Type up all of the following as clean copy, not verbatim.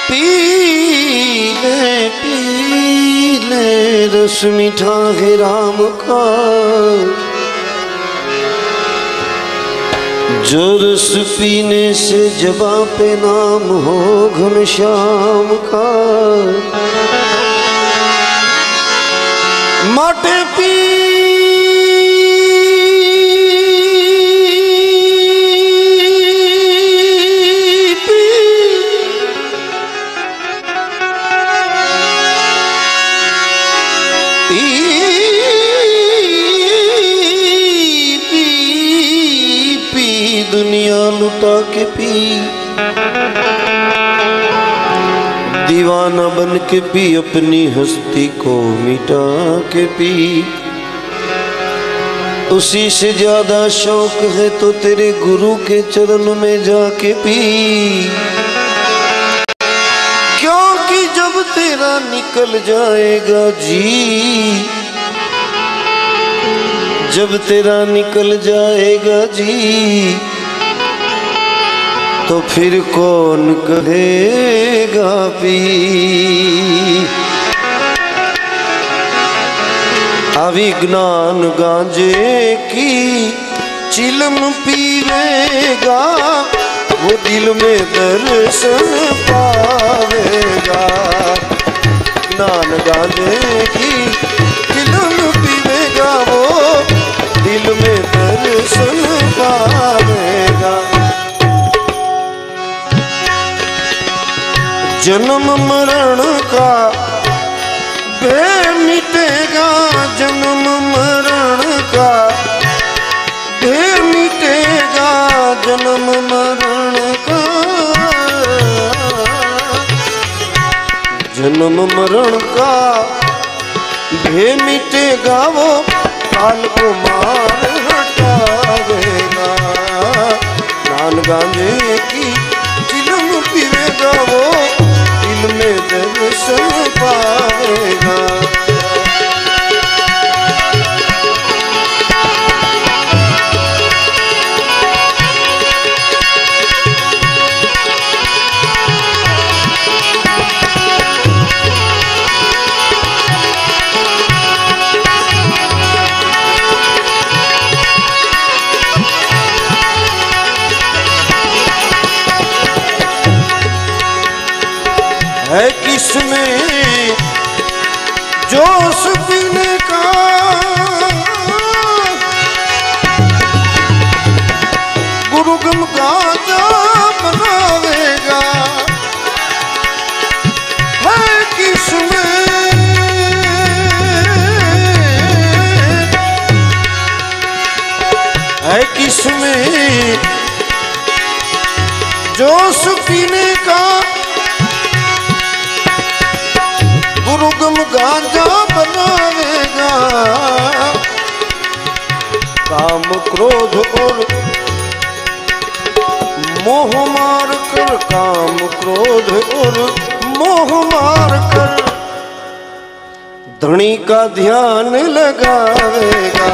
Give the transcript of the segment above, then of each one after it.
P ले रस मीठा है राम का, जो रस पीने से जबा पे नाम हो घनश्याम का। माटे पी दुनिया लुटा के पी, दीवाना बन के पी, अपनी हस्ती को मिटा के पी। उसी से ज्यादा शौक है तो तेरे गुरु के चरण में जाके पी, क्योंकि जब तेरा निकल जाएगा जी, जब तेरा निकल जाएगा जी, तो फिर कौन कहेगा पी। अविज्ञान गांजे की चिलम पीवेगा, वो दिल में दर्शन पावेगा। ज्ञान गांजे की चिलम पीवेगा, वो दिल में दर्शन पावेगा। जन्म मरण का भय मिटेगा, जन्म मरण का भय मिटेगा, जन्म मरण का, जन्म मरण का भय मिटेगा, वो काल को मार हटावेगा। नान गांजे की चिलम पीवेगा, वो दिल में दर्शन पावेगा। है किसमें जोश पीने का, गुरु गम गाजा बनावेगा। है किसमें है किसमें जोश पीने का, गुरुगम गांजा बनावेगा। काम क्रोध और मोह मार कर, काम क्रोध और मोह मार कर धनी का ध्यान लगावेगा।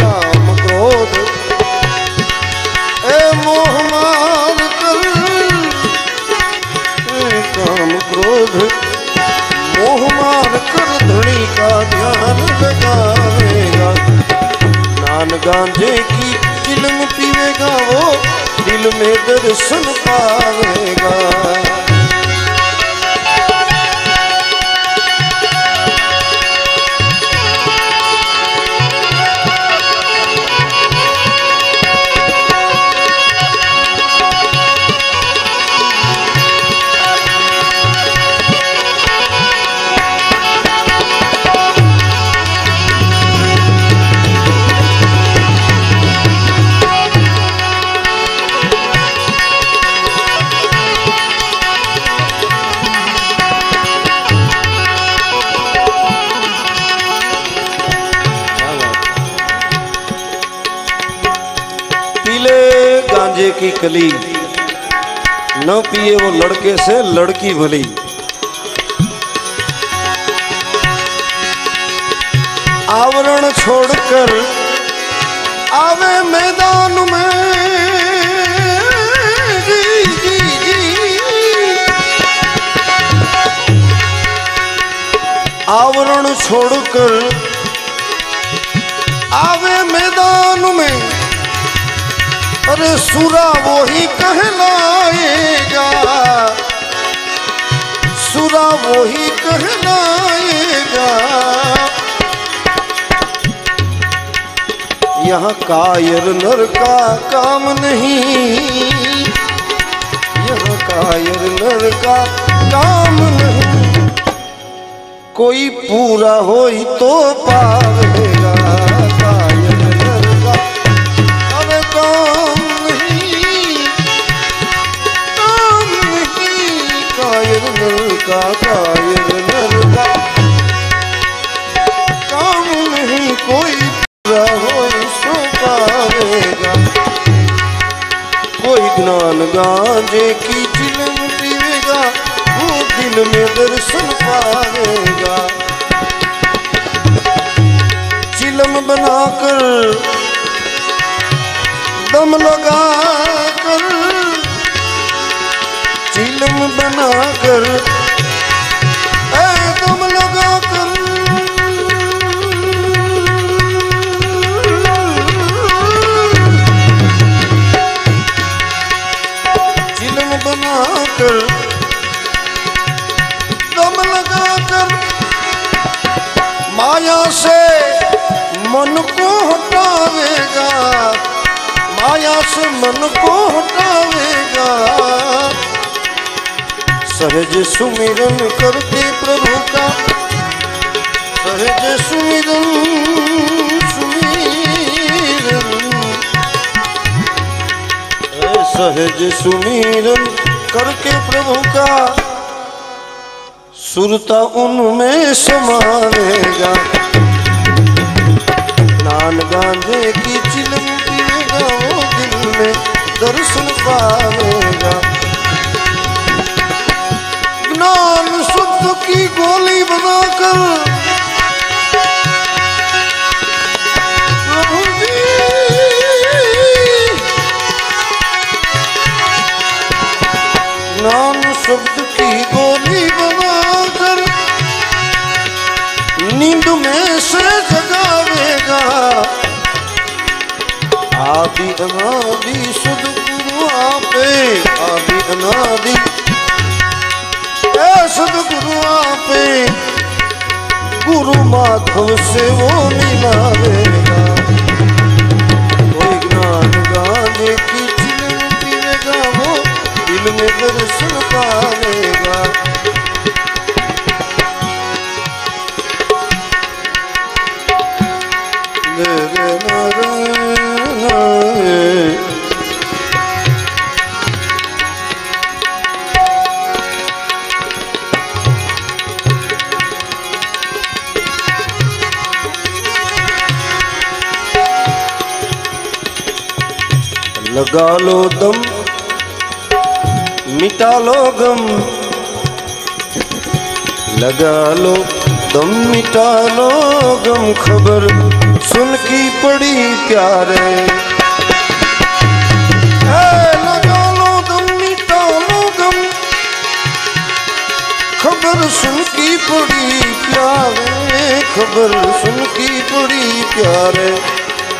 काम क्रोध मोह मार कर, काम क्रोध मोह मार कर धनी का ध्यान लगावेगा। नान गांजे की चिलम पीवेगा, वो दिल में दर्शन पावेगा। गांजे की कली न पिए वो लड़के से लड़की भली। आवरण छोड़कर आवे मैदान में, आवरण छोड़कर आवे मैदान में, अरे सुरा वो ही कहलाएगा, सुरा वो ही कहलाएगा। यहाँ कायर नर का काम नहीं, यहाँ कायर नर का काम नहीं। कोई पूरा होई तो पावेगा, कायर नर का अरे काम नहीं, काम नहीं। कायर नर का, कायर नर का काम नहीं। कोई पूरा होई सो पावेगा। कोई ज्ञान गांजे की चिलम पीवेगा, वो दिल में दर्शन पावेगा। चिलम बनाकर दम लगाकर, चिलम बनाकर दम लगाकर, चिलम बनाकर दम लगाकर माया से मन को हटावेगा, माया से मन को हटावेगा। सहज सुमिरन करके प्रभु का, सहज सुमिरन, सुमिरन, सहज सुमिरन करके प्रभु का सुरता उनमें समावेगा। ज्ञान गांजे की चिलम पीवेगा, वो दिल में दर्शन पावेगा। ज्ञान शुद्ध की गोली बनाकर प्रभु जी, ज्ञान शब्द की गोली बनाकर नींद में से जगावेगा। आदि अनादि सद्गुरु आपे, आदि अनादि सद्गुरु आपे, गुरु माधव से वो मिलावेगा। कोई ज्ञान गाने की चिलम पीवेगा, वो दिल में दर्शन पावेगा। लगा लो दम, मिटा लो गम, लगा लो दम, मिटा लो गम। खबर सुन की पड़ी प्यारे, लगा लो दम, मिटा लो गम। खबर सुन की पड़ी प्यारे, खबर सुन की पड़ी प्यारे।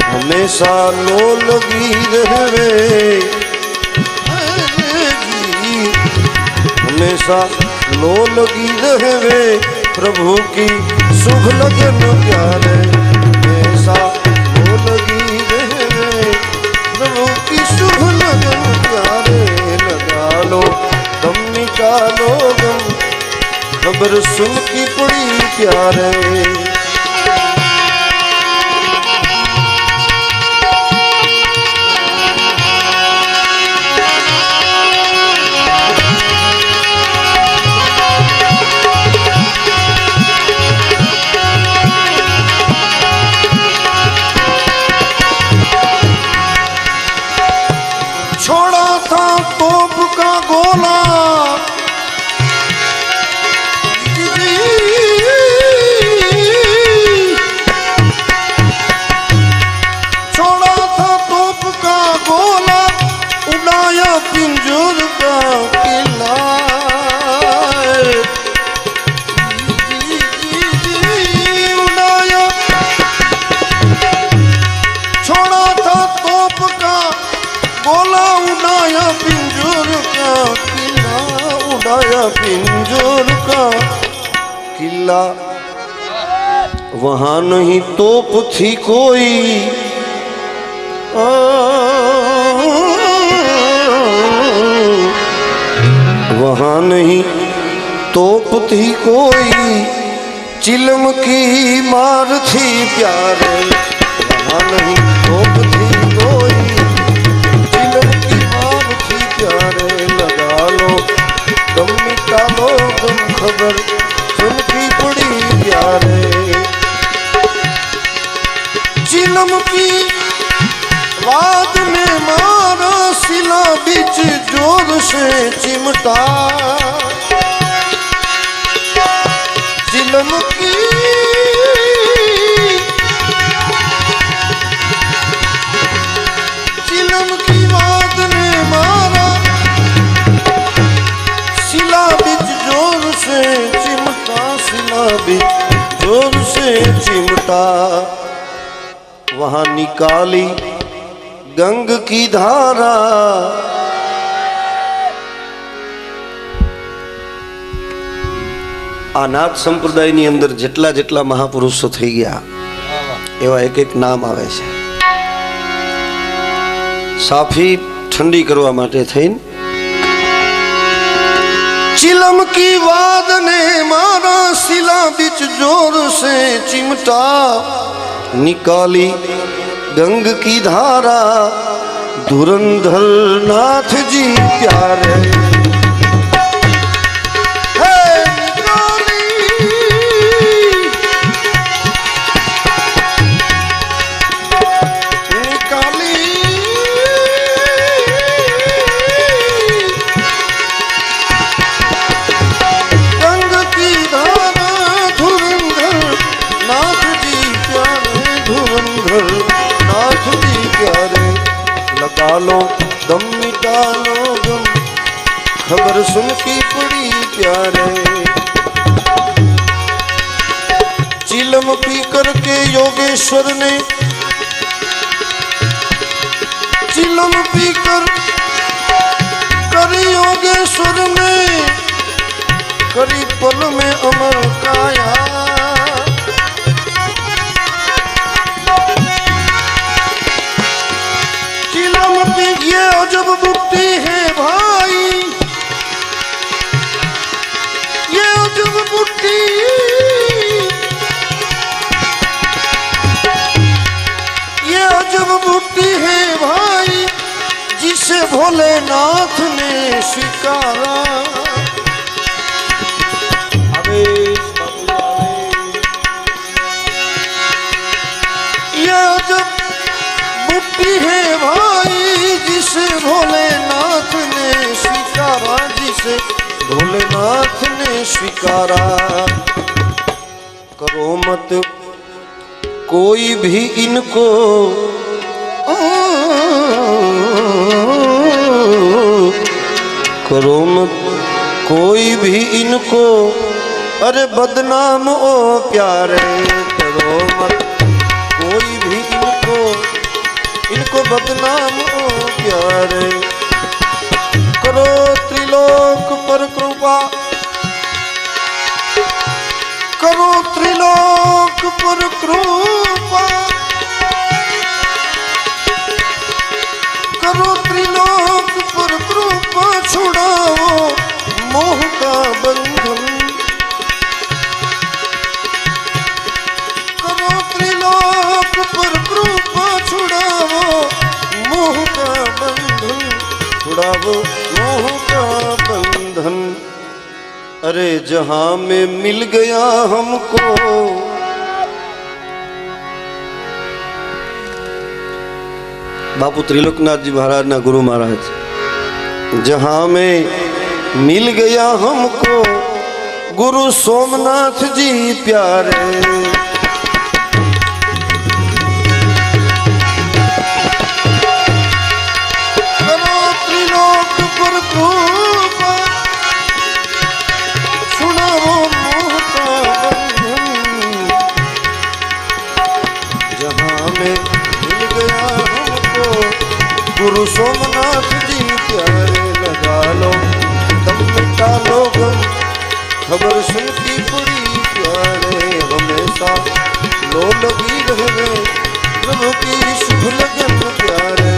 हमेशा लो लगी रहे, हमेशा लो लगी रहे प्रभु की शुभ लगन प्यारे। हमेशा लो लगी रहे प्रभु की शुभ लगन प्यारे। लगा लो दम, मिटा लो गम, खबर सुन की पड़ी प्यारे। छोड़ा था तोप का गोला, उड़ाया पिंजोर का किला। वहां नहीं तोप थी कोई, वहां नहीं तोप थी कोई, चिलम की मार थी प्यारे। वहां नहीं तोप थी कोई, चिलम की मार थी प्यारे। लगा लो दम मिटा लो गम, खबर सुन की पड़ी प्यारे। चिलम की वाद में मारा सिला बीच जोर से चिमटा। चिलम की वाद में मारा सिला बीच जोर से चिमटा। सिला बीच जोर से चिमटा। वहां निकाली गंग की धारा। आ नाथ संप्रदायની અંદર જેટલા જેટલા મહાપુરુષો થઈ ગયા એવા એક એક નામ આવે છે। સાફી ઠંડી કરવા માટે થઈને चिलम की वाद ने मारा सिला बिच जोर से चिमटा। निकाली गंग की धारा धुरंधर नाथ जी प्यारे। लो दम मिटा लो गम, खबर सुन की पड़ी प्यारे। चिलम पी करके योगेश्वर ने, चिलम पी कर योगेश्वर ने करी पल में अमर काया। ये अजब बुट्टी है भाई, ये अजब बुट्टी, ये अजब बुट्टी है भाई, जिसे भोलेनाथ ने स्वीकारा। ये अजब बुट्टी है भाई, जिसे भोलेनाथ ने स्वीकारा, जिसे भोलेनाथ ने स्वीकारा। करो मत कोई भी इनको, करो मत कोई भी इनको, अरे बदनाम ओ प्यारे। करो मत कोई भी इनको बदनाम ओ प्यारे। करो त्रिलोक पर कृपा, करो त्रिलोक पर कृपा, करो त्रिलोक पर कृपा। छुड़ाओ मोह का बंधन, करो त्रिलोक पर कृपा। छुड़ाओ मोह का बंधन, छुड़ाओ मोह का बंधन। अरे जहां में मिल गया हमको, बापू त्रिलोकनाथ जी महाराज ना गुरु महाराज, जहां में मिल गया हमको गुरु सोमनाथ जी प्यारे। गुरु सोमनाथ जी प्यारे। लगा लो दम मिटा लो खबर सुन की बड़ी प्यारे हमेशा लो लगी रहे प्रभु की शुभ लगन प्यारे।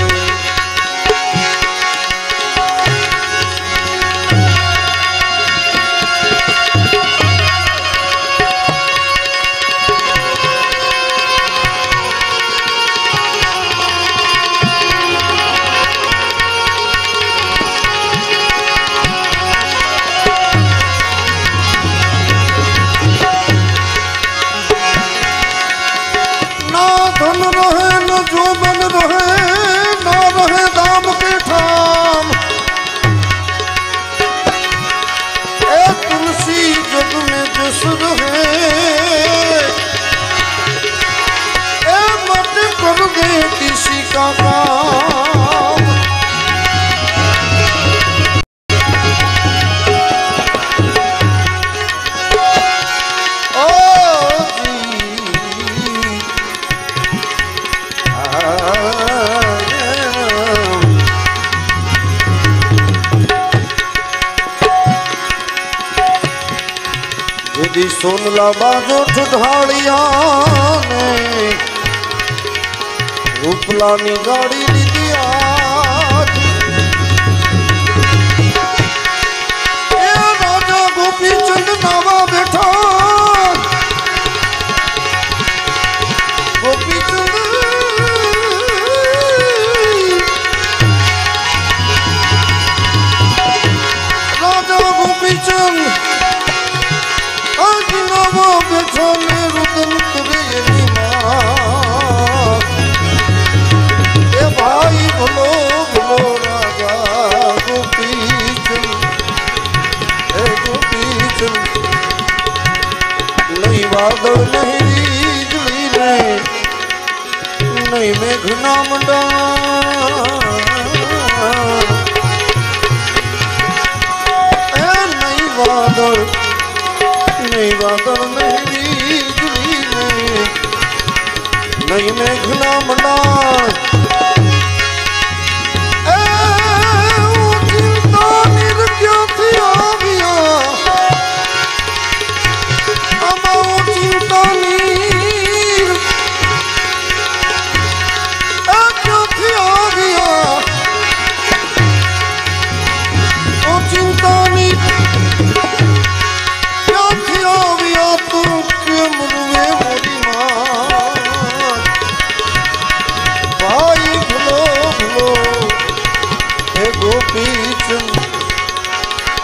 किसी का काम ओ जी सोनला बाजो ठुठाड़िया ने रूपलानी गाड़ी लीधी आज राजा गोपी चंद नावा बैठा गोपी चंद राजा गोपी चंद आज नावा बैठा ने रुदन करे भाई बोलो बोलो राजा गोपी चंद नहीं बादल नहीं बिजली नहीं मेघना मंडा नहीं बादल नहीं बिजली नहीं मेघना मंडा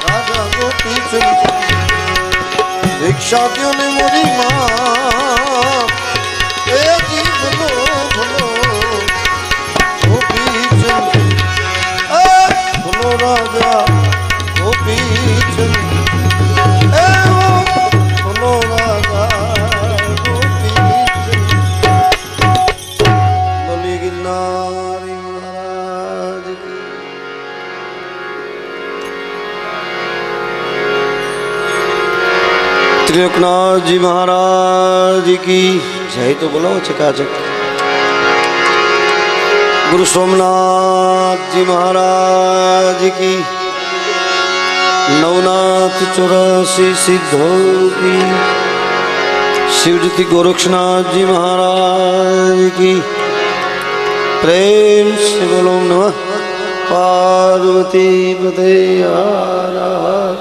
राजा गोपी चंद शादियों ने मोरी माँ जी बोलो बोलो गोपी चंद बोलो राजा गोपी चंद बोलो राजा गोपी चंद बोली गिरनारी महाराज की त्रिलोकनाथ जी महाराज की जय। तो बोलो चकाचक। गुरु सोमनाथ जी महाराज की, नवनाथ 84 सिद्धों की, शिवजी गोरक्षनाथ जी महाराज की। प्रेम से बोलो नमः पार्वती पते हर हर